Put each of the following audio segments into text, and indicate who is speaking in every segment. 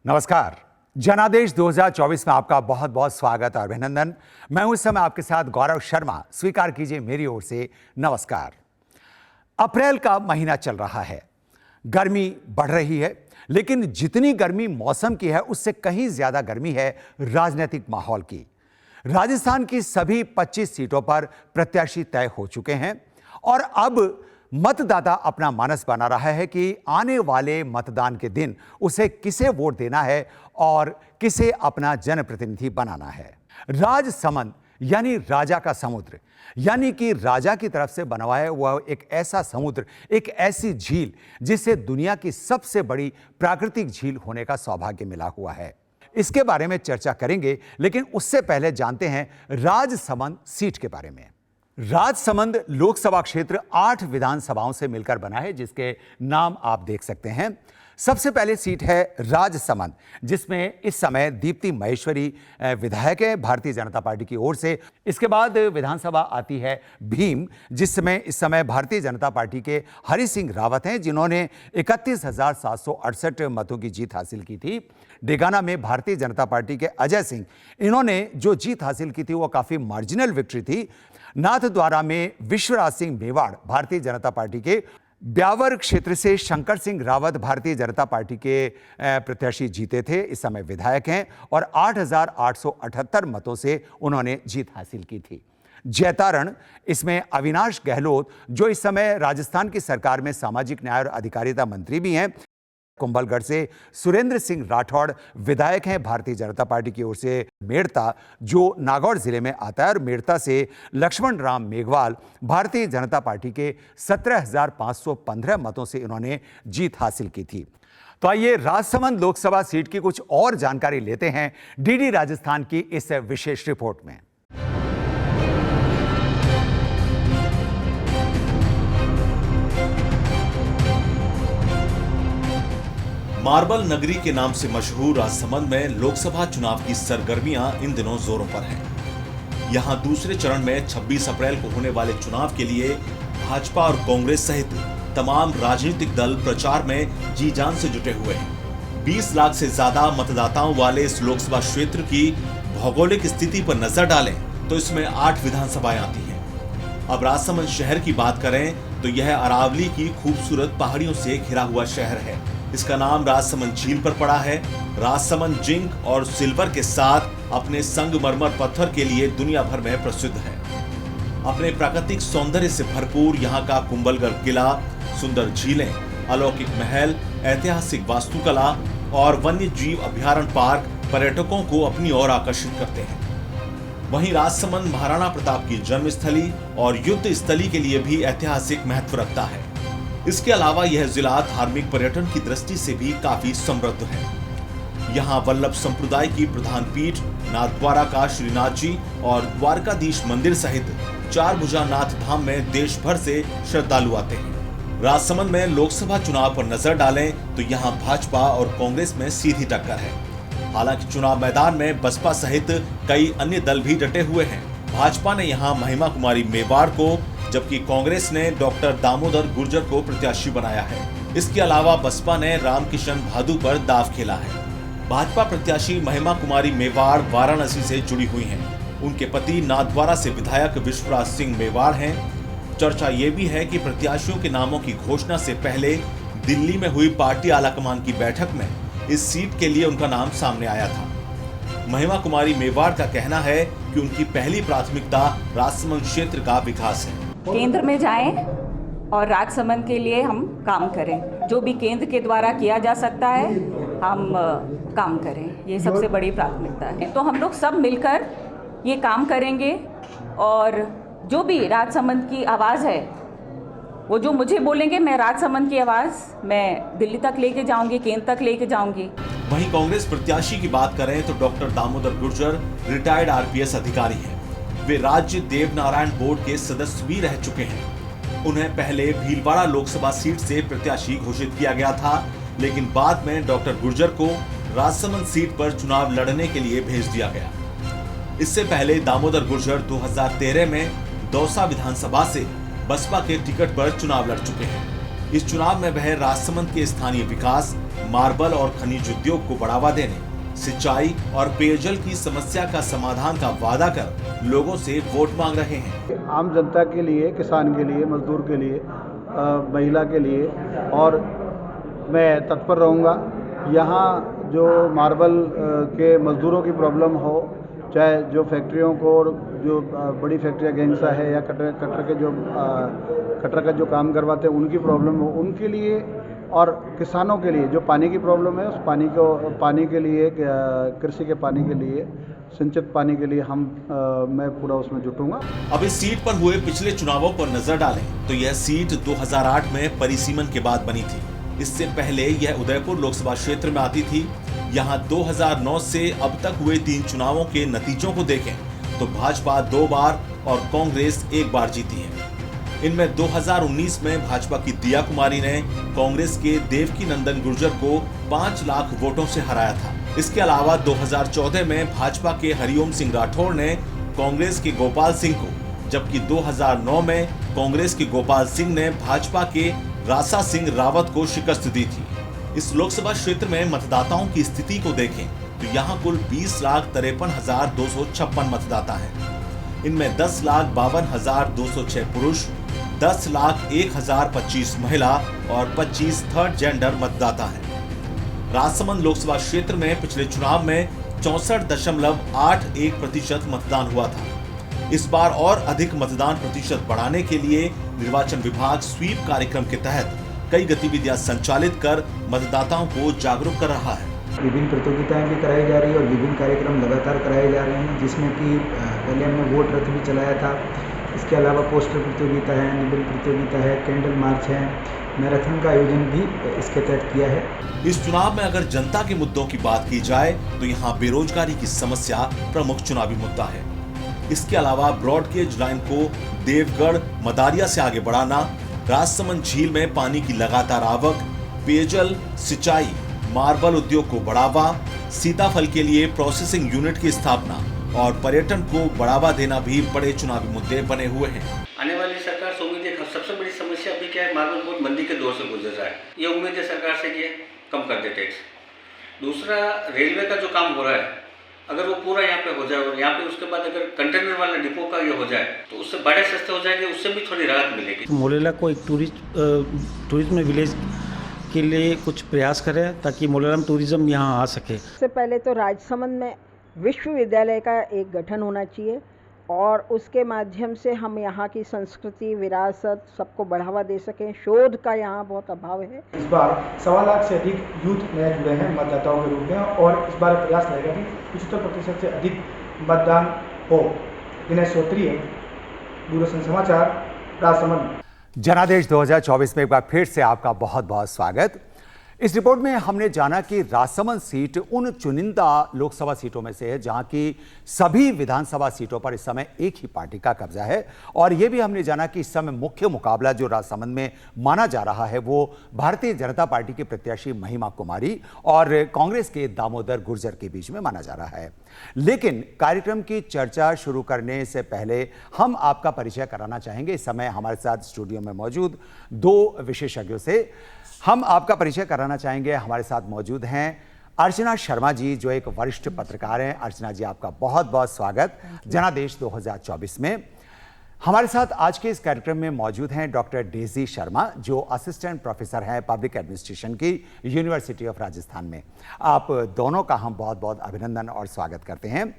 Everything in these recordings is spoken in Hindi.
Speaker 1: नमस्कार। जनादेश 2024 में आपका बहुत बहुत स्वागत और अभिनंदन। मैं हूं इस समय आपके साथ गौरव शर्मा। स्वीकार कीजिए मेरी ओर से नमस्कार। अप्रैल का महीना चल रहा है, गर्मी बढ़ रही है, लेकिन जितनी गर्मी मौसम की है उससे कहीं ज्यादा गर्मी है राजनीतिक माहौल की। राजस्थान की सभी 25 सीटों पर प्रत्याशी तय हो चुके हैं और अब मतदाता अपना मानस बना रहा है कि आने वाले मतदान के दिन उसे किसे वोट देना है और किसे अपना जनप्रतिनिधि बनाना है। राजसमंद यानी राजा का समुद्र, यानी कि राजा की तरफ से बनवाया हुआ एक ऐसा समुद्र, एक ऐसी झील जिसे दुनिया की सबसे बड़ी प्राकृतिक झील होने का सौभाग्य मिला हुआ है। इसके बारे में चर्चा करेंगे, लेकिन उससे पहले जानते हैं राजसमंद सीट के बारे में। राजसमंद लोकसभा क्षेत्र 8 विधानसभाओं से मिलकर बना है, जिसके नाम आप देख सकते हैं। सबसे पहले सीट है राजसमंद, जिसमें इस समय दीप्ति महेश्वरी विधायक है भारतीय जनता पार्टी की ओर से। इसके बाद विधानसभा आती है भीम, जिसमें इस समय भारतीय जनता पार्टी के हरि सिंह रावत हैं, जिन्होंने 31,768 मतों की जीत हासिल की थी। डेगाना में भारतीय जनता पार्टी के अजय सिंह, इन्होंने जो जीत हासिल की थी वो काफी मार्जिनल विक्ट्री थी। नाथद्वारा में विश्वराज सिंह मेवाड़ भारतीय जनता पार्टी के, ब्यावर क्षेत्र से शंकर सिंह रावत भारतीय जनता पार्टी के प्रत्याशी जीते थे, इस समय विधायक हैं और 8,878 मतों से उन्होंने जीत हासिल की थी। जैतारण, इसमें अविनाश गहलोत जो इस समय राजस्थान की सरकार में सामाजिक न्याय और अधिकारिता मंत्री भी हैं। कुंभलगढ़ से सुरेंद्र सिंह राठौड़ विधायक हैं भारतीय जनता पार्टी की ओर से। मेड़ता जो नागौर जिले में आता है और मेड़ता से लक्ष्मण राम मेघवाल भारतीय जनता पार्टी के 17,515 मतों से इन्होंने जीत हासिल की थी। तो आइए राजसमंद लोकसभा सीट की कुछ और जानकारी लेते हैं डीडी राजस्थान की इस विशेष रिपोर्ट में।
Speaker 2: मार्बल नगरी के नाम से मशहूर राजसमंद में लोकसभा चुनाव की सरगर्मियां इन दिनों जोरों पर हैं। यहां दूसरे चरण में 26 अप्रैल को होने वाले चुनाव के लिए भाजपा और कांग्रेस सहित तमाम राजनीतिक दल प्रचार में जी जान से जुटे हुए हैं। 20 लाख से ज्यादा मतदाताओं वाले इस लोकसभा क्षेत्र की भौगोलिक स्थिति पर नजर डालें तो इसमें 8 विधानसभाएं आती हैं। अब राजसमंद शहर की बात करें तो यह अरावली की खूबसूरत पहाड़ियों से घिरा हुआ शहर है। इसका नाम राजसमंद झील पर पड़ा है। राजसमंद जिंक और सिल्वर के साथ अपने संगमरमर पत्थर के लिए दुनिया भर में प्रसिद्ध है। अपने प्राकृतिक सौंदर्य से भरपूर यहाँ का कुंभलगढ़ किला, सुंदर झीलें, अलौकिक महल, ऐतिहासिक वास्तुकला और वन्य जीव अभ्यारण्य पार्क पर्यटकों को अपनी ओर आकर्षित करते हैं। वहीं राजसमंद महाराणा प्रताप की जन्मस्थली और युद्ध स्थली के लिए भी ऐतिहासिक महत्व रखता है। इसके अलावा यह जिला धार्मिक पर्यटन की दृष्टि से भी काफी समृद्ध है। यहाँ वल्लभ संप्रदाय की प्रधान पीठ नाथद्वारा का श्रीनाथ जी और द्वारकाधीश मंदिर सहित 4 भुजा नाथ धाम में देश भर से श्रद्धालु आते हैं। राजसमंद में लोकसभा चुनाव पर नजर डालें तो यहाँ भाजपा और कांग्रेस में सीधी टक्कर है। हालांकि चुनाव मैदान में बसपा सहित कई अन्य दल भी डटे हुए हैं। भाजपा ने यहाँ महिमा कुमारी मेवाड़ को, जबकि कांग्रेस ने डॉक्टर दामोदर गुर्जर को प्रत्याशी बनाया है। इसके अलावा बसपा ने रामकिशन भादु पर दांव खेला है। भाजपा प्रत्याशी महिमा कुमारी मेवाड़ वाराणसी से जुड़ी हुई हैं। उनके पति नाथद्वारा से विधायक विश्वराज सिंह मेवाड़ हैं। चर्चा ये भी है कि प्रत्याशियों के नामों की घोषणा से पहले दिल्ली में हुई पार्टी आलाकमान की बैठक में इस सीट के लिए उनका नाम सामने आया था। महिमा कुमारी मेवाड़ का कहना है कि उनकी पहली प्राथमिकता राजसमंद क्षेत्र का विकास है।
Speaker 3: केंद्र में जाएं और राजसमंद के लिए हम काम करें। जो भी केंद्र के द्वारा किया जा सकता है हम काम करें, ये सबसे बड़ी प्राथमिकता है। तो हम लोग सब मिलकर ये काम करेंगे और जो भी राजसमंद की आवाज़ है वो जो मुझे बोलेंगे, मैं राजसमंद की आवाज़ मैं दिल्ली तक लेके जाऊंगी, केंद्र तक लेके जाऊंगी।
Speaker 2: वहीं कांग्रेस प्रत्याशी की बात करें तो doctor Damodar Gurjar retired RPS अधिकारी हैं। वे राज्य देवनारायण बोर्ड के सदस्य भी रह चुके हैं। उन्हें पहले भीलवाड़ा लोकसभा सीट से प्रत्याशी घोषित किया गया था, लेकिन बाद में डॉक्टर गुर्जर को राजसमंद सीट पर चुनाव लड़ने के लिए भेज दिया गया। इससे पहले दामोदर गुर्जर 2013 में दौसा विधानसभा से बसपा के टिकट पर चुनाव लड़ चुके हैं। इस चुनाव में वह राजसमंद के स्थानीय विकास, मार्बल और खनिज उद्योग को बढ़ावा देने, सिंचाई और पेयजल की समस्या का समाधान का वादा कर लोगों से वोट मांग रहे हैं।
Speaker 4: आम जनता के लिए, किसान के लिए, मजदूर के लिए, महिला के लिए और मैं तत्पर रहूँगा। यहाँ जो मार्बल के मजदूरों की प्रॉब्लम हो, चाहे जो फैक्ट्रियों को, जो बड़ी फैक्ट्रियाँ गेंगसा है या कटर का जो काम करवाते हैं उनकी प्रॉब्लम हो, उनके लिए और किसानों के लिए जो पानी की प्रॉब्लम है, उस पानी के लिए, कृषि के पानी के लिए, सिंचित पानी के लिए मैं पूरा उसमें जुटूंगा।
Speaker 2: अब इस सीट पर हुए पिछले चुनावों पर नजर डालें तो यह सीट 2008 में परिसीमन के बाद बनी थी। इससे पहले यह उदयपुर लोकसभा क्षेत्र में आती थी। यहाँ 2009 से अब तक हुए 3 चुनावों के नतीजों को देखें तो भाजपा 2 बार और कांग्रेस 1 बार जीती है। इनमें 2019 में भाजपा की दिया कुमारी ने कांग्रेस के देवकी नंदन गुर्जर को 5 लाख वोटों से हराया था। इसके अलावा 2014 में भाजपा के हरिओम सिंह राठौर ने कांग्रेस के गोपाल सिंह को, जबकि 2009 में कांग्रेस के गोपाल सिंह ने भाजपा के रासा सिंह रावत को शिकस्त दी थी। इस लोकसभा क्षेत्र में मतदाताओं की स्थिति को देखें तो यहाँ कुल 20,53,256 मतदाता हैं। इनमें 10,52,206 पुरुष, 10,01,025 महिला और 25 थर्ड जेंडर मतदाता हैं। राजसमंद लोकसभा क्षेत्र में पिछले चुनाव में 64.81% मतदान हुआ था। इस बार और अधिक मतदान प्रतिशत बढ़ाने के लिए निर्वाचन विभाग स्वीप कार्यक्रम के तहत कई गतिविधियां संचालित कर मतदाताओं को जागरूक कर रहा है।
Speaker 5: विभिन्न प्रतियोगिताएं भी कराई जा रही है और विभिन्न कार्यक्रम लगातार कराए जा रहे हैं, जिसमें कि पहले हमने वोट रथ भी चलाया था। इसके अलावा पोस्टर प्रतियोगिता है, निबंध प्रतियोगिता है, कैंडल मार्च है, मैराथन का आयोजन भी इसके तहत किया है।
Speaker 2: इस चुनाव में अगर जनता के मुद्दों की बात की जाए तो यहाँ बेरोजगारी की समस्या प्रमुख चुनावी मुद्दा है। इसके अलावा ब्रॉडगेज लाइन को देवगढ़ मदारिया से आगे बढ़ाना, राजसमंद झील में पानी की लगातार आवक, पेयजल, सिंचाई, मार्बल उद्योग को बढ़ावा, सीताफल के लिए प्रोसेसिंग यूनिट की स्थापना और पर्यटन को बढ़ावा देना भी बड़े चुनावी मुद्दे बने हुए हैं।
Speaker 6: आने वाली सरकार से उम्मीद है। सबसे बड़ी समस्या अभी क्या है, मार्बल बहुत मंदी के दौर से गुजर रहा है। ये उम्मीद है सरकार से कि कम कर दे टैक्स। दूसरा, रेलवे का जो काम हो रहा है, अगर वो पूरा यहाँ पे हो जाए और यहाँ पे उसके बाद अगर कंटेनर वाला डिपो का ये हो जाए तो उससे बड़े सस्ते हो जाएंगे, उससे भी थोड़ी राहत मिलेगी।
Speaker 7: मोलेला को एक टूरिज्म विलेज के लिए कुछ प्रयास करें ताकि मोलेला में टूरिज्म यहाँ आ सके।
Speaker 8: सबसे पहले तो राजसमंद में विश्वविद्यालय का एक गठन होना चाहिए और उसके माध्यम से हम यहाँ की संस्कृति, विरासत सबको बढ़ावा दे सकें। शोध का यहाँ बहुत अभाव है।
Speaker 5: इस बार 1.25 लाख से अधिक यूथ नए जुड़े हैं मतदाताओं के रूप में और इस बार प्रयास रहेगा कि 75% से अधिक मतदान हो। विनय सोत्रिय, दूरदर्शन समाचार, राजसमंद।
Speaker 1: जनादेश 2024 में एक बार फिर से आपका बहुत बहुत स्वागत। इस रिपोर्ट में हमने जाना कि राजसमंद सीट उन चुनिंदा लोकसभा सीटों में से है जहां की सभी विधानसभा सीटों पर इस समय एक ही पार्टी का कब्जा है और यह भी हमने जाना कि इस समय मुख्य मुकाबला जो राजसमंद में माना जा रहा है वो भारतीय जनता पार्टी के प्रत्याशी महिमा कुमारी और कांग्रेस के दामोदर गुर्जर के बीच में माना जा रहा है। लेकिन कार्यक्रम की चर्चा शुरू करने से पहले हम आपका परिचय कराना चाहेंगे। इस समय हमारे साथ स्टूडियो में मौजूद 2 विशेषज्ञों से हम आपका परिचय कराना चाहेंगे। हमारे साथ मौजूद हैं अर्चना शर्मा जी, जो एक वरिष्ठ पत्रकार हैं। अर्चना जी, आपका बहुत बहुत स्वागत जनादेश 2024 में। हमारे साथ आज के इस कार्यक्रम में मौजूद हैं डॉक्टर डेजी शर्मा, जो असिस्टेंट प्रोफेसर हैं पब्लिक एडमिनिस्ट्रेशन की यूनिवर्सिटी ऑफ राजस्थान में। आप दोनों का हम बहुत बहुत अभिनंदन और स्वागत करते हैं।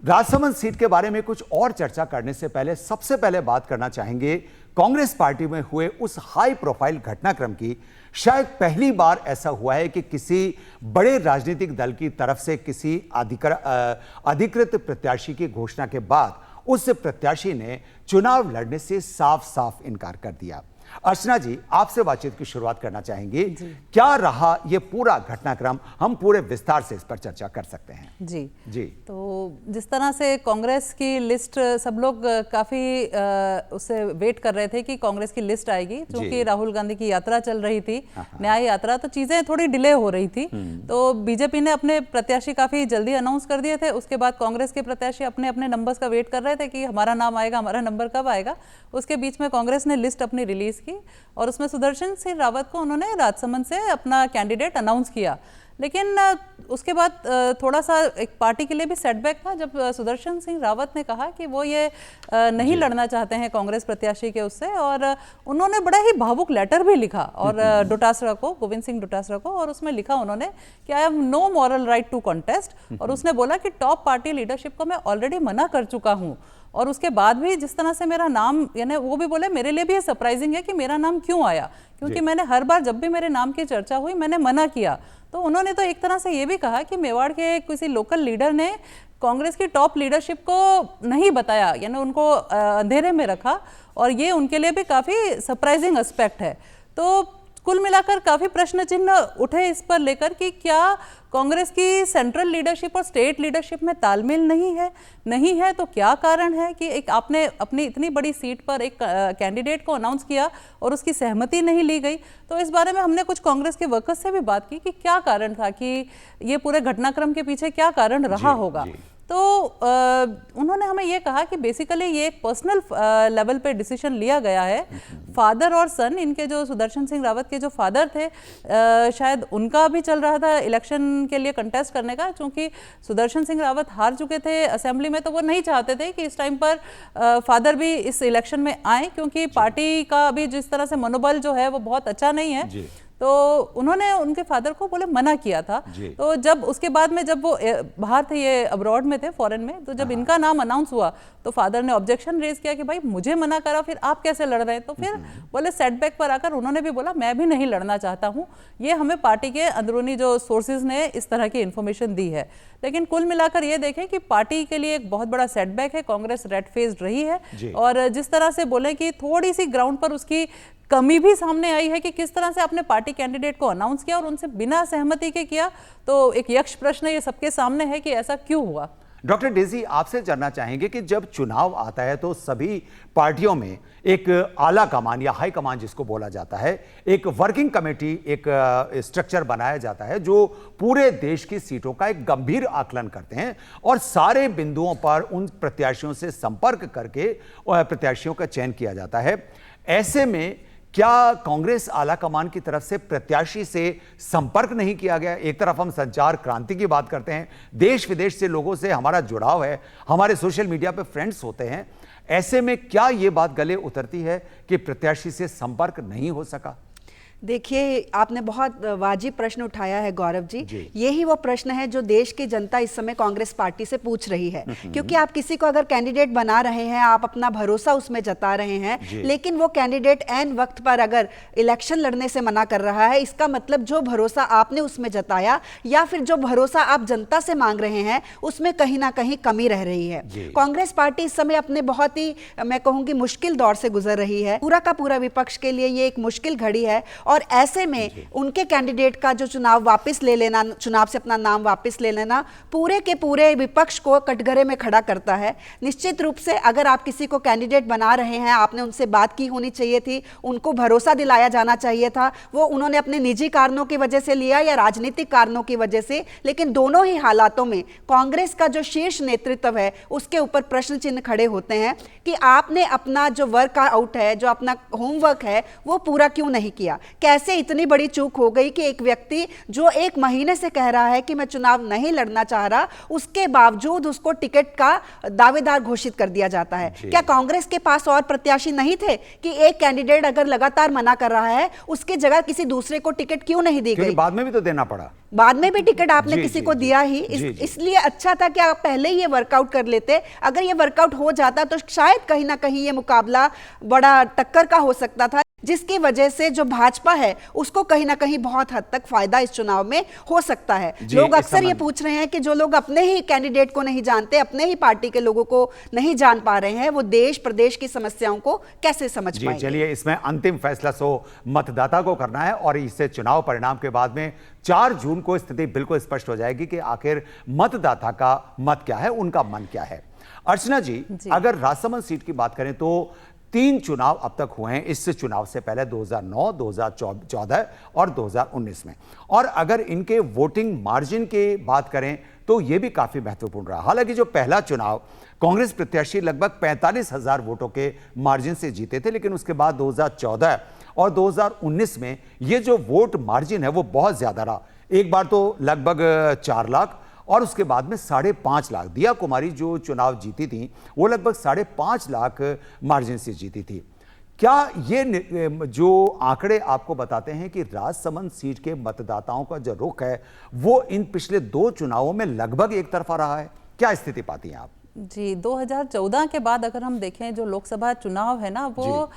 Speaker 1: राजसमंद सीट के बारे में कुछ और चर्चा करने से पहले सबसे पहले बात करना चाहेंगे कांग्रेस पार्टी में हुए उस हाई प्रोफाइल घटनाक्रम की। शायद पहली बार ऐसा हुआ है कि किसी बड़े राजनीतिक दल की तरफ से किसी अधिकृत प्रत्याशी की घोषणा के बाद उस प्रत्याशी ने चुनाव लड़ने से साफ साफ इनकार कर दिया। अर्चना जी, आपसे बातचीत की शुरुआत करना चाहेंगे। क्या रहा ये पूरा घटनाक्रम? हम पूरे विस्तार से इस पर चर्चा कर सकते हैं। जी।
Speaker 9: तो जिस तरह से कांग्रेस की लिस्ट, सब लोग काफी उससे वेट कर रहे थे कि कांग्रेस की लिस्ट आएगी, क्योंकि राहुल गांधी की यात्रा चल रही थी, न्याय यात्रा, तो चीजें थोड़ी डिले हो रही थी। तो बीजेपी ने अपने प्रत्याशी काफी जल्दी अनाउंस कर दिए थे। उसके बाद कांग्रेस के प्रत्याशी अपने अपने नंबर्स का वेट कर रहे थे कि हमारा नाम आएगा, हमारा नंबर कब आएगा। उसके बीच में कांग्रेस ने लिस्ट अपनी रिलीज रिलीज की और उसमें सुदर्शन सिंह रावत को उन्होंने राजसमंद से अपना कैंडिडेट अनाउंस किया। लेकिन उसके बाद थोड़ा सा एक पार्टी के लिए भी सेटबैक था जब सुदर्शन सिंह रावत ने कहा कि वो ये नहीं लड़ना चाहते हैं कांग्रेस प्रत्याशी के उससे, और उन्होंने बड़ा ही भावुक लेटर भी लिखा और डोटासरा को, गोविंद सिंह डोटासरा को, और उसमें लिखा उन्होंने कि I have no moral right to contest. और उसने बोला कि टॉप पार्टी लीडरशिप को मैं ऑलरेडी मना कर चुका हूँ, और उसके बाद भी जिस तरह से मेरा नाम, यानी वो भी बोले मेरे लिए भी ये सरप्राइजिंग है कि मेरा नाम क्यों आया, क्योंकि मैंने हर बार जब भी मेरे नाम की चर्चा हुई मैंने मना किया। तो उन्होंने तो एक तरह से ये भी कहा कि मेवाड़ के किसी लोकल लीडर ने कांग्रेस की टॉप लीडरशिप को नहीं बताया, यानी उनको अंधेरे में रखा, और ये उनके लिए भी काफ़ी सरप्राइजिंग एस्पेक्ट है। तो कुल मिलाकर काफ़ी प्रश्न चिन्ह उठे इस पर लेकर कि क्या कांग्रेस की सेंट्रल लीडरशिप और स्टेट लीडरशिप में तालमेल नहीं है तो क्या कारण है कि एक आपने अपनी इतनी बड़ी सीट पर एक कैंडिडेट को अनाउंस किया और उसकी सहमति नहीं ली गई। तो इस बारे में हमने कुछ कांग्रेस के वर्कर्स से भी बात की कि क्या कारण था, कि ये पूरे घटनाक्रम के पीछे क्या कारण रहा होगा। तो उन्होंने हमें ये कहा कि बेसिकली ये एक पर्सनल लेवल पे डिसीजन लिया गया है। फादर और सन, इनके जो सुदर्शन सिंह रावत के जो फादर थे, शायद उनका भी चल रहा था इलेक्शन के लिए कंटेस्ट करने का, क्योंकि सुदर्शन सिंह रावत हार चुके थे असेंबली में, तो वो नहीं चाहते थे कि इस टाइम पर फादर भी इस इलेक्शन में आए, क्योंकि पार्टी का अभी जिस तरह से मनोबल जो है वो बहुत अच्छा नहीं है। तो उन्होंने उनके फादर को बोले मना किया था। तो जब उसके बाद में जब वो बाहर थे, ये अब्रॉड में थे, फॉरेन में, तो जब इनका नाम अनाउंस हुआ तो फादर ने ऑब्जेक्शन रेज किया कि भाई मुझे मना करा, फिर आप कैसे लड़ रहे हैं। तो फिर बोले सेटबैक पर आकर उन्होंने भी बोला मैं भी नहीं लड़ना चाहता हूँ। ये हमें पार्टी के अंदरूनी जो सोर्सेज ने इस तरह की इन्फॉर्मेशन दी है। लेकिन कुल मिलाकर ये देखें कि पार्टी के लिए एक बहुत बड़ा सेटबैक है, कांग्रेस रेड फेस्ड रही है, और जिस तरह से बोले कि थोड़ी सी ग्राउंड पर उसकी कमी भी सामने आई है कि किस तरह से आपने पार्टी कैंडिडेट को अनाउंस किया और उनसे बिना सहमति के किया। तो एक यक्ष प्रश्न ये सबके सामने है कि ऐसा क्यों हुआ।
Speaker 1: डॉक्टर डेजी, आपसे जानना चाहेंगे कि जब चुनाव आता है तो सभी पार्टियों में एक आला कमान या हाई कमान जिसको बोला जाता है, एक वर्किंग कमेटी, एक स्ट्रक्चर बनाया जाता है जो पूरे देश की सीटों का एक गंभीर आकलन करते हैं और सारे बिंदुओं पर उन प्रत्याशियों से संपर्क करके प्रत्याशियों का चयन किया जाता है। ऐसे में क्या कांग्रेस आला कमान की तरफ से प्रत्याशी से संपर्क नहीं किया गया? एक तरफ हम संचार क्रांति की बात करते हैं, देश विदेश से लोगों से हमारा जुड़ाव है, हमारे सोशल मीडिया पे फ्रेंड्स होते हैं, ऐसे में क्या ये बात गले उतरती है कि प्रत्याशी से संपर्क नहीं हो सका?
Speaker 10: देखिए, आपने बहुत वाजिब प्रश्न उठाया है गौरव जी। यही वो प्रश्न है जो देश की जनता इस समय कांग्रेस पार्टी से पूछ रही है, क्योंकि आप किसी को अगर कैंडिडेट बना रहे हैं, आप अपना भरोसा उसमें जता रहे हैं, लेकिन वो कैंडिडेट ऐन वक्त पर अगर इलेक्शन लड़ने से मना कर रहा है, इसका मतलब जो भरोसा आपने उसमें जताया या फिर जो भरोसा आप जनता से मांग रहे हैं उसमें कहीं ना कहीं कमी रह रही है। कांग्रेस पार्टी इस समय अपने बहुत ही, मैं कहूंगी, मुश्किल दौर से गुजर रही है। पूरा का पूरा विपक्ष के लिए ये एक मुश्किल घड़ी है, और ऐसे में उनके कैंडिडेट का जो चुनाव वापस ले लेना, चुनाव से अपना नाम वापस ले लेना, पूरे के पूरे विपक्ष को कटघरे में खड़ा करता है। निश्चित रूप से अगर आप किसी को कैंडिडेट बना रहे हैं, आपने उनसे बात की होनी चाहिए थी, उनको भरोसा दिलाया जाना चाहिए था। वो उन्होंने अपने निजी कारणों की वजह से लिया या राजनीतिक कारणों की वजह से, लेकिन दोनों ही हालातों में कांग्रेस का जो शीर्ष नेतृत्व है उसके ऊपर प्रश्न चिन्ह खड़े होते हैं कि आपने अपना जो वर्कआउट है, जो अपना होमवर्क है, वो पूरा क्यों नहीं किया। कैसे इतनी बड़ी चूक हो गई कि एक व्यक्ति जो 1 महीने से कह रहा है कि मैं चुनाव नहीं लड़ना चाह रहा, उसके बावजूद उसको टिकट का दावेदार घोषित कर दिया जाता है। क्या कांग्रेस के पास और प्रत्याशी नहीं थे कि एक कैंडिडेट अगर लगातार मना कर रहा है, उसकी जगह किसी दूसरे को टिकट क्यों नहीं दी गई?
Speaker 1: बाद में भी तो देना पड़ा,
Speaker 10: बाद में भी टिकट आपने किसी को दिया ही, इसलिए अच्छा था कि आप पहले ही ये वर्कआउट कर लेते। अगर ये वर्कआउट हो जाता तो शायद कहीं ना कहीं ये मुकाबला बड़ा टक्कर का हो सकता था, जिसकी वजह से जो भाजपा है उसको कहीं ना कहीं बहुत हद तक फायदा इस चुनाव में हो सकता है। लोग अक्सर ये पूछ रहे हैं कि जो लोग अपने ही कैंडिडेट को नहीं जानते, अपने ही पार्टी के लोगों को नहीं जान पा रहे हैं, वो देश प्रदेश की समस्याओं को कैसे समझ पाएंगे?
Speaker 1: चलिए, इसमें अंतिम फैसला सो मतदाता को करना है और इससे चुनाव परिणाम के बाद में 4 जून को स्थिति बिल्कुल स्पष्ट हो जाएगी कि आखिर मतदाता का मत क्या है, उनका मन क्या है। अर्चना जी, अगर राजसमंद सीट की बात करें तो 3 चुनाव अब तक हुए हैं इस चुनाव से पहले, 2009, 2014 और 2019 में, और अगर इनके वोटिंग मार्जिन की बात करें तो ये भी काफी महत्वपूर्ण रहा। हालांकि जो पहला चुनाव कांग्रेस प्रत्याशी लगभग 45,000 वोटों के मार्जिन से जीते थे, लेकिन उसके बाद 2014 और 2019 में ये जो वोट मार्जिन है वो बहुत ज्यादा रहा। एक बार तो लगभग 4 लाख और उसके बाद में 5.5 लाख। दिया कुमारी जो चुनाव जीती थी वो लगभग 5.5 लाख मार्जिन से जीती थी। क्या ये जो आंकड़े आपको बताते हैं कि राजसमंद सीट के मतदाताओं का जो रुख है वो इन पिछले 2 चुनावों में लगभग एक तरफा रहा है, क्या स्थिति पाती हैं आप?
Speaker 9: जी, 2014 के बाद अगर हम देखें जो लोकसभा चुनाव है ना, वो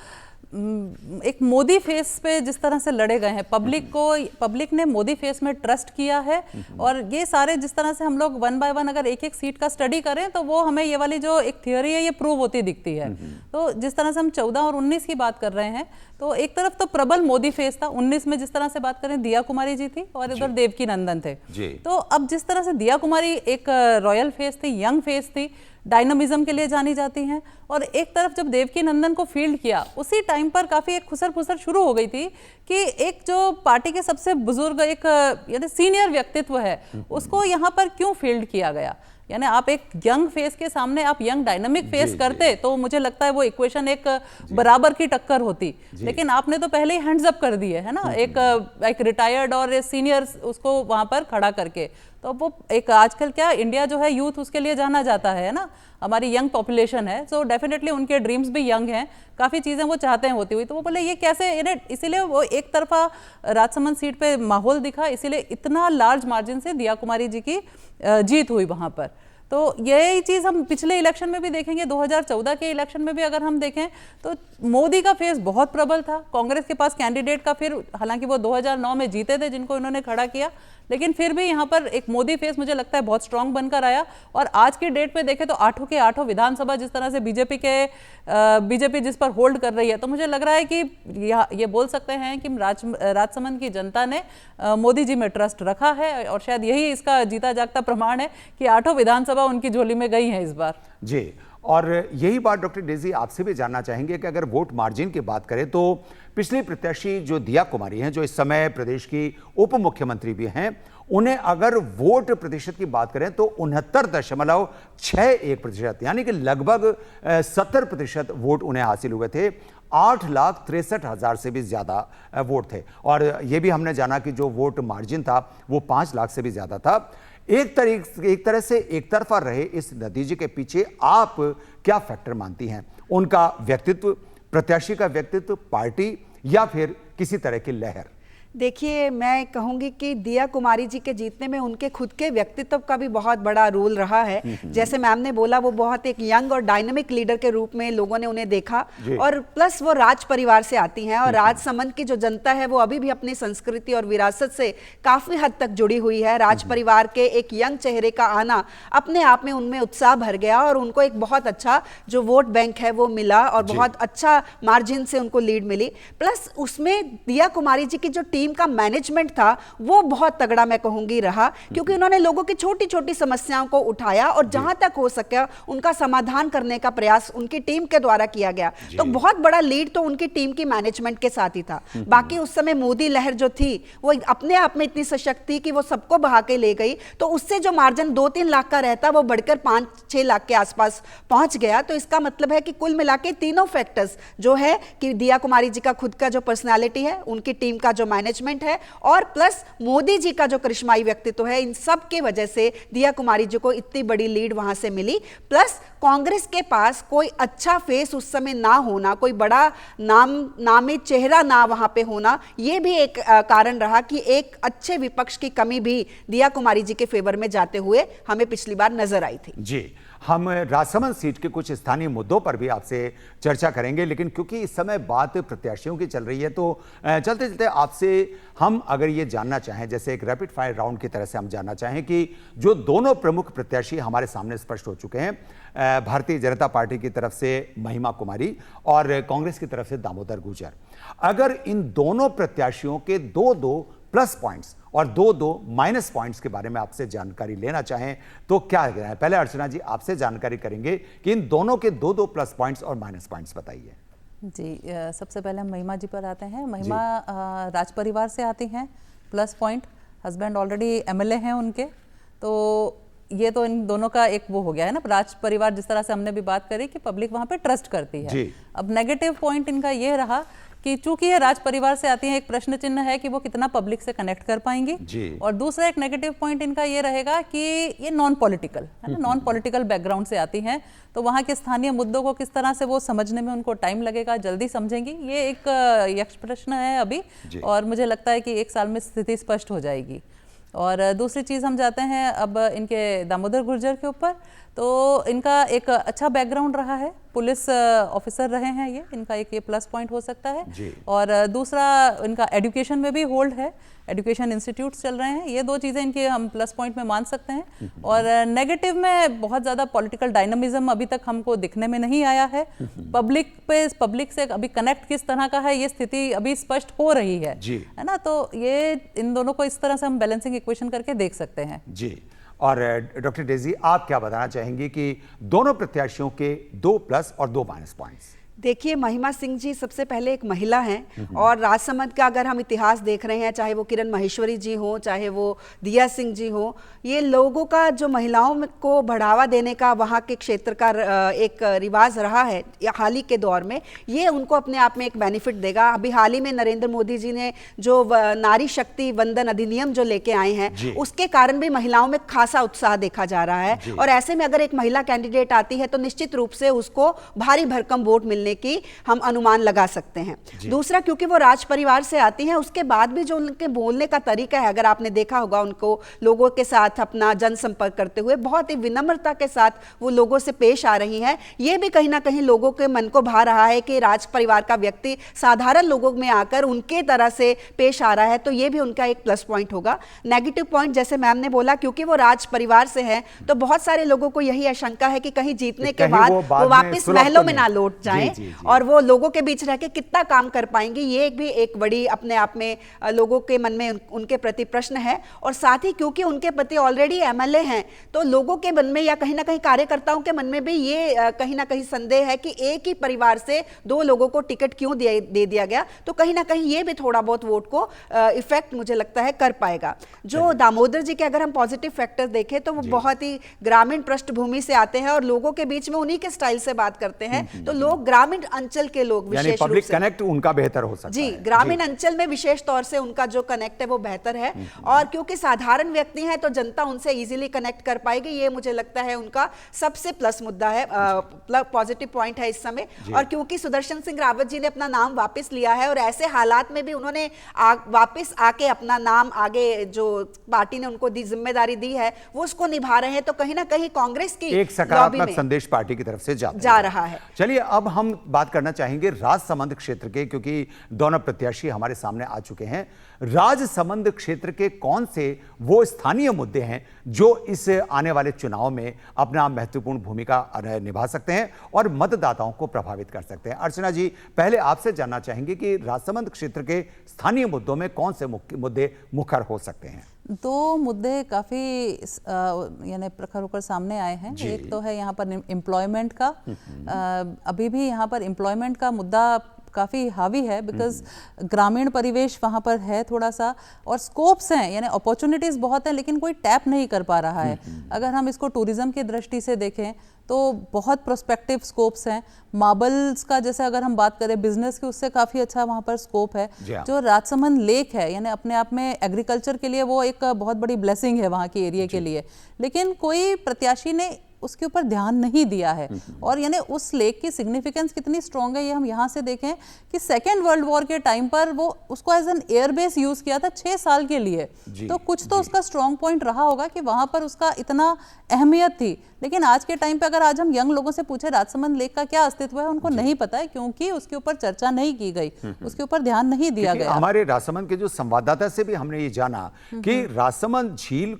Speaker 9: एक मोदी फेस पे जिस तरह से लड़े गए हैं, पब्लिक ने मोदी फेस में ट्रस्ट किया है। और ये सारे जिस तरह से हम लोग 1 बाय 1 अगर एक सीट का स्टडी करें तो वो हमें ये वाली जो एक थियोरी है ये प्रूव होती दिखती है। तो जिस तरह से हम 14 और 19 की बात कर रहे हैं तो एक तरफ तो प्रबल मोदी फेस था, 19 में जिस तरह से बात करें दिया कुमारी जी थी और इधर देवकी नंदन थे। तो अब जिस तरह से दिया कुमारी एक रॉयल फेस थी, यंग फेस थी, डायनामिज्म के लिए जानी जाती हैं, और एक तरफ जब देवकी नंदन को फील्ड किया उसी टाइम पर काफ़ी एक खुसर फुसर शुरू हो गई थी कि एक जो पार्टी के सबसे बुजुर्ग एक यानी सीनियर व्यक्तित्व है उसको यहाँ पर क्यों फील्ड किया गया। यानी आप एक यंग फेस के सामने आप यंग डायनामिक फेस करते तो मुझे लगता है वो इक्वेशन एक बराबर की टक्कर होती, लेकिन आपने तो पहले ही हैंड्स अप कर दिए है ना, एक रिटायर्ड और सीनियर उसको वहां पर खड़ा करके। तो वो एक आजकल क्या इंडिया जो है यूथ उसके लिए जाना जाता है ना, हमारी यंग पॉपुलेशन है, सो डेफिनेटली उनके ड्रीम्स भी यंग हैं, काफ़ी चीज़ें वो चाहते हैं होती हुई। तो वो बोले ये कैसे, इसीलिए वो एक तरफा राजसमंद सीट पे माहौल दिखा, इसीलिए इतना लार्ज मार्जिन से दिया कुमारी जी की जीत हुई वहाँ पर। तो यही चीज़ हम पिछले इलेक्शन में भी देखेंगे, 2014 के इलेक्शन में भी अगर हम देखें तो मोदी का फेस बहुत प्रबल था। कांग्रेस के पास कैंडिडेट का फिर हालांकि वो 2009 में जीते थे जिनको इन्होंने खड़ा किया, लेकिन फिर भी यहाँ पर एक मोदी फेस मुझे लगता है बहुत स्ट्रांग बनकर आया। और आज की डेट पे देखें तो 8 के 8 विधानसभा जिस तरह से बीजेपी जिस पर होल्ड कर रही है, तो मुझे लग रहा है कि ये बोल सकते हैं कि राजसमंद की जनता ने मोदी जी में ट्रस्ट रखा है, और शायद यही इसका जीता जागता प्रमाण है कि 8 विधानसभा उनकी झोली में गई है इस बार।
Speaker 1: जी, और यही बात डॉक्टर डेजी आपसे भी जानना चाहेंगे कि अगर वोट मार्जिन की बात करें तो पिछली प्रत्याशी जो दिया कुमारी हैं, जो इस समय प्रदेश की उप मुख्यमंत्री भी हैं, उन्हें अगर वोट प्रतिशत की बात करें तो 69.61% यानी कि लगभग 70% वोट उन्हें हासिल हुए थे। 8,63,000 से भी ज़्यादा वोट थे, और ये भी हमने जाना कि जो वोट मार्जिन था वो 5 लाख से भी ज़्यादा था। एक तरह से एक तरफा रहे इस नतीजे के पीछे आप क्या फैक्टर मानती हैं? उनका व्यक्तित्व, प्रत्याशी का व्यक्तित्व, पार्टी, या फिर किसी तरह की लहर?
Speaker 10: देखिए, मैं कहूँगी कि दिया कुमारी जी के जीतने में उनके खुद के व्यक्तित्व का भी बहुत बड़ा रोल रहा है। जैसे मैम ने बोला, वो बहुत एक यंग और डायनेमिक लीडर के रूप में लोगों ने उन्हें देखा, और प्लस वो राज परिवार से आती हैं, और राजसमंद की जो जनता है वो अभी भी अपनी संस्कृति और विरासत से काफ़ी हद तक जुड़ी हुई है। राज परिवार के एक यंग चेहरे का आना अपने आप में उनमें उत्साह भर गया, और उनको एक बहुत अच्छा जो वोट बैंक है वो मिला, और बहुत अच्छा मार्जिन से उनको लीड मिली। प्लस उसमें दिया कुमारी जी की जो टीम का मैनेजमेंट था वो बहुत तगड़ा मैं कहूंगी रहा, क्योंकि उन्होंने लोगों की छोटी छोटी समस्याओं को उठाया और जहां तक हो सका उनका समाधान करने का प्रयास उनकी टीम के द्वारा किया गया। तो बहुत बड़ा लीड तो उनकी टीम की मैनेजमेंट के साथ ही था। बाकी उस समय मोदी लहर जो थी वो अपने आप में इतनी सशक्त थी कि वो सबको बहा के ले गई, तो उससे जो मार्जिन 2-3 लाख का रहता वो बढ़कर 5-6 लाख के आसपास पहुंच गया। तो इसका मतलब है कि कुल मिला के तीनों फैक्टर्स जो है कि दिया कुमारी जी का खुद का जो पर्सनालिटी है, उनकी टीम का जो मैनेजमेंट है, और प्लस मोदी जी का जो करिश्माई व्यक्तित्व है, इन सब के वजह से दिया कुमारी जी को इतनी बड़ी लीड वहां से मिली। प्लस कांग्रेस के पास कोई अच्छा फेस उस समय ना होना, कोई बड़ा नामी चेहरा ना वहां पे होना, ये भी एक कारण रहा कि एक अच्छे विपक्ष की कमी भी दिया कुमारी जी के फेवर में जाते हुए हमें पिछली बार नजर आई थी।
Speaker 1: जी, हम राजसमंद सीट के कुछ स्थानीय मुद्दों पर भी आपसे चर्चा करेंगे, लेकिन क्योंकि इस समय बात प्रत्याशियों की चल रही है तो चलते चलते आपसे हम अगर ये जानना चाहें, जैसे एक रैपिड फायर राउंड की तरह से हम जानना चाहें कि जो दोनों प्रमुख प्रत्याशी हमारे सामने स्पष्ट हो चुके हैं, भारतीय जनता पार्टी की तरफ से महिमा कुमारी और कांग्रेस की तरफ से दामोदर गुर्जर, अगर इन दोनों प्रत्याशियों के 2-2 प्लस पॉइंट्स और 2-2 माइनस पॉइंट्स के बारे में आपसे जानकारी लेना चाहें तो क्या है? पहले अर्चना जी आपसे जानकारी करेंगे कि इन दोनों के 2-2 प्लस पॉइंट्स और माइनस पॉइंट्स बताइए।
Speaker 9: जी, सबसे पहले हम महिमा जी पर आते हैं। महिमा राज परिवार से आती हैं, plus point, husband already MLA हैं उनके, तो ये तो इन दोनों का एक वो हो गया है ना, राज परिवार जिस तरह से हमने भी बात करी कि पब्लिक वहां पे ट्रस्ट करती है। अब नेगेटिव पॉइंट इनका ये रहा कि चूंकि ये राज परिवार से आती है, एक प्रश्न चिन्ह है कि वो कितना पब्लिक से कनेक्ट कर पाएंगी। और दूसरा एक नेगेटिव पॉइंट इनका ये रहेगा कि ये नॉन पॉलिटिकल है ना, नॉन पॉलिटिकल बैकग्राउंड से आती हैं, तो वहाँ के स्थानीय मुद्दों को किस तरह से वो समझने में उनको टाइम लगेगा, जल्दी समझेंगी, ये एक यक्ष प्रश्न है अभी। और मुझे लगता है कि 1 साल में स्थिति स्पष्ट हो जाएगी। और दूसरी चीज़ हम जाते हैं अब इनके दामोदर गुर्जर के ऊपर। तो इनका एक अच्छा बैकग्राउंड रहा है, पुलिस ऑफिसर रहे हैं, ये इनका एक ये प्लस पॉइंट हो सकता है। और दूसरा इनका एजुकेशन में भी होल्ड है, एजुकेशन इंस्टीट्यूट्स चल रहे हैं, ये 2 चीज़ें इनके हम प्लस पॉइंट में मान सकते हैं। और नेगेटिव में बहुत ज़्यादा पॉलिटिकल डायनामिज्म अभी तक हमको दिखने में नहीं आया है। पब्लिक से अभी कनेक्ट किस तरह का है, ये स्थिति अभी स्पष्ट हो रही है ना। तो ये इन दोनों को इस तरह से हम बैलेंसिंग इक्वेशन करके देख सकते हैं
Speaker 1: जी। और डॉक्टर डेजी, आप क्या बताना चाहेंगे कि दोनों प्रत्याशियों के 2 प्लस और 2 माइनस पॉइंट्स?
Speaker 10: देखिए, महिमा सिंह जी सबसे पहले एक महिला हैं और राजसमंद का अगर हम इतिहास देख रहे हैं, चाहे वो किरण माहेश्वरी जी हो, चाहे वो दिया सिंह जी हो, ये लोगों का जो महिलाओं को बढ़ावा देने का वहाँ के क्षेत्र का एक रिवाज रहा है हाल ही के दौर में, ये उनको अपने आप में एक बेनिफिट देगा। अभी हाल ही में नरेंद्र मोदी जी ने जो नारी शक्ति वंदन अधिनियम जो लेके आए हैं, उसके कारण भी महिलाओं में खासा उत्साह देखा जा रहा है। और ऐसे में अगर एक महिला कैंडिडेट आती है तो निश्चित रूप से उसको भारी भरकम वोट मिलने की हम अनुमान लगा सकते हैं। दूसरा, क्योंकि वो राज परिवार से आती हैं, उसके बाद भी जो उनके बोलने का तरीका है, अगर आपने देखा होगा उनको लोगों के साथ अपना जनसंपर्क करते हुए बहुत ही विनम्रता के साथ वो लोगों से पेश आ रही हैं, ये भी कहीं ना कहीं लोगों के मन को भा रहा है कि राज परिवार का व्यक्ति साधारण लोगों में आकर उनके तरह से पेश आ रहा है, तो ये भी उनका एक प्लस पॉइंट होगा। नेगेटिव पॉइंट, जैसे मैम ने बोला, क्योंकि वो राज परिवार से है तो बहुत सारे लोगों को यही आशंका है कि कहीं जीतने के बाद वो वापस महलों में ना लौट जाएं और वो लोगों के बीच रह के कितना काम कर पाएंगे, ये भी एक बड़ी अपने आप में लोगों के मन में उनके प्रति प्रश्न है। और साथ ही क्योंकि उनके पति ऑलरेडी एमएलए हैं, तो लोगों के मन में या कहीं ना कहीं कार्यकर्ताओं के मन में भी ये कहीं ना कहीं संदेह है कि एक ही परिवार से 2 लोगों को टिकट क्यों दे दिया गया, तो कहीं ना कहीं ये भी थोड़ा बहुत वोट को इफेक्ट मुझे लगता है कर पाएगा। जो दामोदर जी के अगर हम पॉजिटिव फैक्टर देखें तो वो बहुत ही ग्रामीण पृष्ठभूमि से आते हैं और लोगों के बीच में उन्हीं के स्टाइल से बात करते हैं, तो लोग ग्रामीण अंचल के लोग विशेष
Speaker 1: पब्लिक कनेक्ट उनका बेहतर हो सकता है।
Speaker 10: जी, ग्रामीण अंचल में विशेष तौर से उनका जो कनेक्ट है वो बेहतर है। और क्योंकि साधारण व्यक्ति हैं तो जनता उनसे इजीली कनेक्ट कर पाएगी, ये मुझे लगता है उनका सबसे प्लस मुद्दा है, पॉजिटिव पॉइंट है इस समय। और क्योंकि सुदर्शन सिंह रावत जी ने अपना नाम वापस लिया है और ऐसे हालात में भी उन्होंने वापस आके अपना नाम आगे जो पार्टी ने उनको जिम्मेदारी दी है वो उसको निभा रहे हैं, तो कहीं ना कहीं कांग्रेस की
Speaker 1: एक सकारात्मक संदेश पार्टी की तरफ से जा रहा है। चलिए अब हम बात करना चाहेंगे राजसमंद क्षेत्र के, क्योंकि दोनों प्रत्याशी हमारे सामने आ चुके हैं। राजसमंद क्षेत्र के कौन से वो स्थानीय मुद्दे हैं जो इस आने वाले चुनाव में अपना महत्वपूर्ण भूमिका निभा सकते हैं और मतदाताओं को प्रभावित कर सकते हैं? अर्चना जी, पहले आपसे जानना चाहेंगे कि राजसमंद क्षेत्र के स्थानीय मुद्दों में कौन से मुद्दे मुखर हो सकते हैं?
Speaker 9: 2 मुद्दे काफ़ी यानी प्रखर होकर सामने आए हैं। एक तो है यहाँ पर एम्प्लॉयमेंट का, अभी भी यहाँ पर एम्प्लॉयमेंट का मुद्दा काफ़ी हावी है, बिकॉज ग्रामीण परिवेश वहाँ पर है थोड़ा सा, और स्कोप्स हैं यानी अपॉर्चुनिटीज़ बहुत हैं, लेकिन कोई टैप नहीं कर पा रहा है। अगर हम इसको टूरिज्म की दृष्टि से देखें तो बहुत प्रोस्पेक्टिव स्कोप्स हैं। मार्बल्स का जैसे अगर हम बात करें बिजनेस की, उससे काफ़ी अच्छा वहाँ पर स्कोप है। जो राजसमंद लेक है यानी अपने आप में एग्रीकल्चर के लिए वो एक बहुत बड़ी ब्लेसिंग है वहाँ के एरिया के लिए, लेकिन कोई प्रत्याशी ने उसके ऊपर ध्यान नहीं दिया है। और यानी उस लेक की सिग्निफिकेंस कितनी स्ट्रॉन्ग है ये हम यहाँ से देखें कि सेकेंड वर्ल्ड वॉर के टाइम पर वो उसको एज एन एयरबेस यूज किया था 6 साल के लिए, तो कुछ तो उसका स्ट्रॉन्ग पॉइंट रहा होगा कि वहां पर उसका इतना अहमियत थी। लेकिन आज के टाइम पे अगर आज हम यंग लोगों से पूछे राजसमंद लेक का क्या अस्तित्व है, उनको नहीं पता है, क्योंकि उसके ऊपर चर्चा नहीं की गई, उसके ऊपर ध्यान नहीं दिया गया।
Speaker 1: हमारे राजसमंद के जो संवाददाता से भी हमने ये जाना कि राजसमंद झील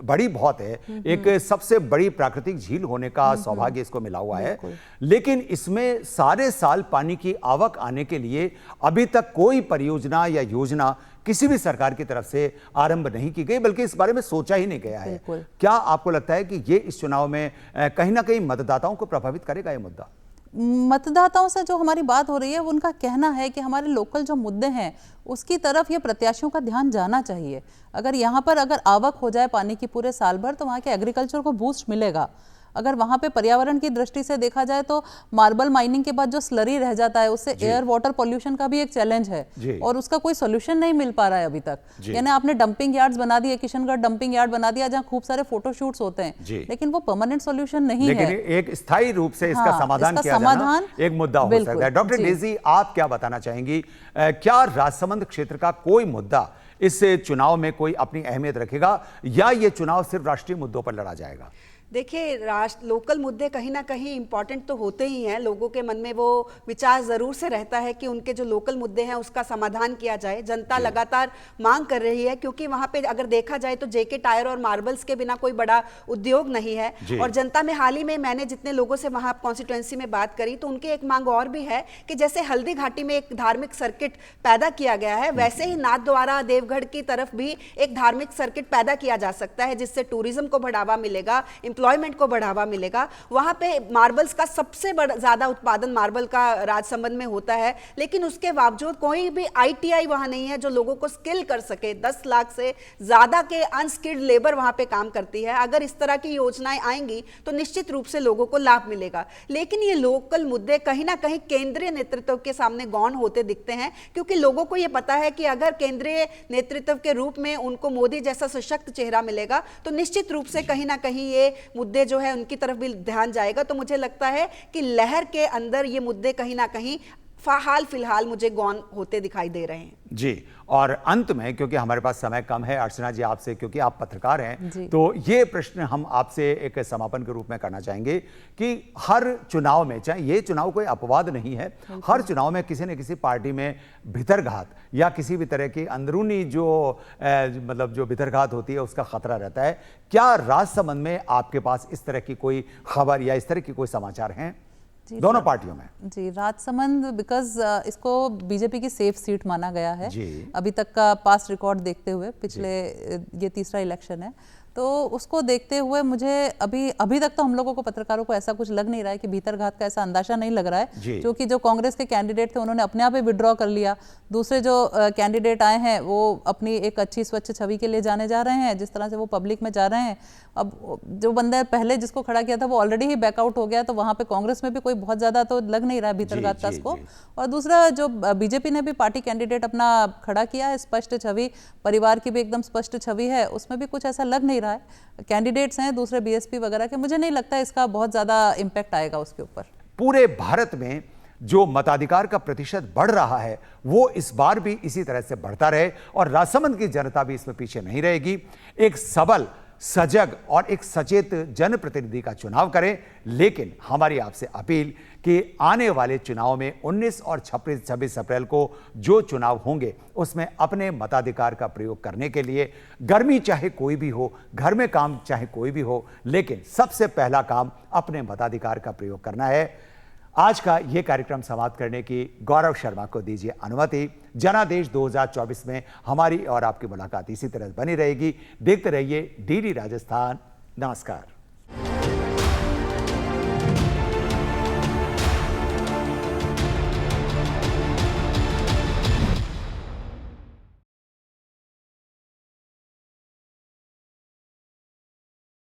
Speaker 1: बड़ी बहुत है, एक सबसे बड़ी प्राकृतिक झील होने का सौभाग्य इसको मिला हुआ है, लेकिन इसमें सारे साल पानी की आवक आने के लिए अभी तक कोई परियोजना या योजना किसी भी सरकार की तरफ से आरंभ नहीं की गई, बल्कि इस बारे में सोचा ही नहीं गया है। क्या आपको लगता है कि ये इस चुनाव में कहीं ना कहीं मतदाताओं को प्रभावित करेगा ये मुद्दा?
Speaker 9: मतदाताओं से जो हमारी बात हो रही है, उनका कहना है कि हमारे लोकल जो मुद्दे हैं उसकी तरफ ये प्रत्याशियों का ध्यान जाना चाहिए। अगर यहाँ पर अगर आवक हो जाए पानी की पूरे साल भर तो वहाँ के एग्रीकल्चर को बूस्ट मिलेगा। अगर वहाँ पे पर्यावरण की दृष्टि से देखा जाए तो मार्बल माइनिंग के बाद जो स्लरी रह जाता है उससे एयर वाटर पोल्यूशन का भी एक चैलेंज है और उसका कोई सोल्यूशन नहीं मिल पा रहा है अभी तक। यानी आपने डंपिंग यार्ड्स बना दिए, किशनगढ़ डंपिंग यार्ड बना दिया जहाँ खूब सारे फोटोशूट्स होते हैं, लेकिन वो परमानेंट सोल्यूशन नहीं है।
Speaker 1: लेकिन एक स्थायी रूप से इसका समाधान किया जाना एक मुद्दा हो सकता है। डॉक्टर डेजी, आप क्या बताना चाहेंगी, क्या राजसमंद क्षेत्र का कोई मुद्दा इस चुनाव में कोई अपनी अहमियत रखेगा या ये चुनाव सिर्फ राष्ट्रीय मुद्दों पर लड़ा जाएगा?
Speaker 10: देखिए, लोकल मुद्दे कहीं ना कहीं इंपॉर्टेंट तो होते ही हैं। लोगों के मन में वो विचार ज़रूर से रहता है कि उनके जो लोकल मुद्दे हैं उसका समाधान किया जाए। जनता लगातार मांग कर रही है क्योंकि वहाँ पे अगर देखा जाए तो जेके टायर और मार्बल्स के बिना कोई बड़ा उद्योग नहीं है। और जनता में हाल ही में मैंने जितने लोगों से वहाँ कॉन्स्टिट्यूएंसी में बात करी तो उनकी एक मांग और भी है कि जैसे हल्दी घाटी में एक धार्मिक सर्किट पैदा किया गया है, वैसे ही नाथद्वारा देवगढ़ की तरफ भी एक धार्मिक सर्किट पैदा किया जा सकता है जिससे टूरिज्म को बढ़ावा मिलेगा, एम्प्लॉयमेंट को बढ़ावा मिलेगा। वहां पे मार्बल्स का सबसे ज्यादा उत्पादन मार्बल का राजसमंद में होता है, लेकिन उसके बावजूद कोई भी आईटीआई वहां नहीं है जो लोगों को स्किल कर सके। 10 लाख से ज्यादा के अनस्किल्ड लेबर वहां पे काम करती है। अगर इस तरह की योजनाएं आएंगी तो निश्चित रूप से लोगों को लाभ मिलेगा। लेकिन ये लोकल मुद्दे कहीं ना कहीं केंद्रीय नेतृत्व के सामने गौण होते दिखते हैं क्योंकि लोगों को यह पता है कि अगर केंद्रीय नेतृत्व के रूप में उनको मोदी जैसा सशक्त चेहरा मिलेगा तो निश्चित रूप से कहीं ना कहीं ये मुद्दे जो है उनकी तरफ भी ध्यान जाएगा। तो मुझे लगता है कि लहर के अंदर ये मुद्दे कहीं ना कहीं हाल फिलहाल मुझे गौन होते दिखाई दे रहे हैं
Speaker 1: जी। और अंत में, क्योंकि हमारे पास समय कम है, अर्चना जी आपसे, क्योंकि आप पत्रकार हैं, तो ये प्रश्न हम आपसे एक समापन के रूप में करना चाहेंगे कि हर चुनाव में, चाहे ये चुनाव कोई अपवाद नहीं है, हर चुनाव में किसी न किसी पार्टी में भितरघात या किसी भी तरह की अंदरूनी जो मतलब जो भितरघात होती है उसका खतरा रहता है। क्या राजसमंद में आपके पास इस तरह की कोई खबर या इस तरह की कोई समाचार हैं दोनों पार्टियों में?
Speaker 9: जी, राजसमंद बिकॉज इसको बीजेपी की सेफ सीट माना गया है अभी तक का पास्ट रिकॉर्ड देखते हुए। पिछले ये तीसरा इलेक्शन है तो उसको देखते हुए मुझे अभी तक तो हम लोगों को पत्रकारों को ऐसा कुछ लग नहीं रहा है कि भीतरघात का ऐसा अंदाजा नहीं लग रहा है, क्योंकि जो कांग्रेस के कैंडिडेट थे उन्होंने अपने आप ही विड्रॉ कर लिया। दूसरे जो कैंडिडेट आए हैं वो अपनी एक अच्छी स्वच्छ छवि के लिए जाने जा रहे हैं, जिस तरह से वो पब्लिक में जा रहे हैं। अब जो बंदा पहले जिसको खड़ा किया था वो ऑलरेडी ही बैकआउट हो गया, तो वहाँ पे कांग्रेस में भी कोई बहुत ज्यादा तो लग नहीं रहा है भीतरघात का स्कोप। और दूसरा जो बीजेपी ने भी पार्टी कैंडिडेट अपना खड़ा किया है, स्पष्ट छवि, परिवार की भी एकदम स्पष्ट छवि है, उसमें भी कुछ ऐसा लग नहीं रहा है। कैंडिडेट्स हैं दूसरे बीएसपी वगैरह के, मुझे नहीं लगता इसका बहुत ज्यादा इम्पैक्ट आएगा उसके ऊपर।
Speaker 1: पूरे भारत में जो मताधिकार का प्रतिशत बढ़ रहा है वो इस बार भी इसी तरह से बढ़ता रहे और राजसमंद की जनता भी इसमें पीछे नहीं रहेगी। एक सबल, सजग और एक सचेत जनप्रतिनिधि का चुनाव करें। लेकिन हमारी आपसे अपील कि आने वाले चुनाव में 19 और 26 अप्रैल को जो चुनाव होंगे उसमें अपने मताधिकार का प्रयोग करने के लिए, गर्मी चाहे कोई भी हो, घर में काम चाहे कोई भी हो, लेकिन सबसे पहला काम अपने मताधिकार का प्रयोग करना है। आज का यह कार्यक्रम समाप्त करने की गौरव शर्मा को दीजिए अनुमति। जनादेश 2024 में हमारी और आपकी मुलाकात इसी तरह बनी रहेगी। देखते रहिए डीडी राजस्थान। नमस्कार।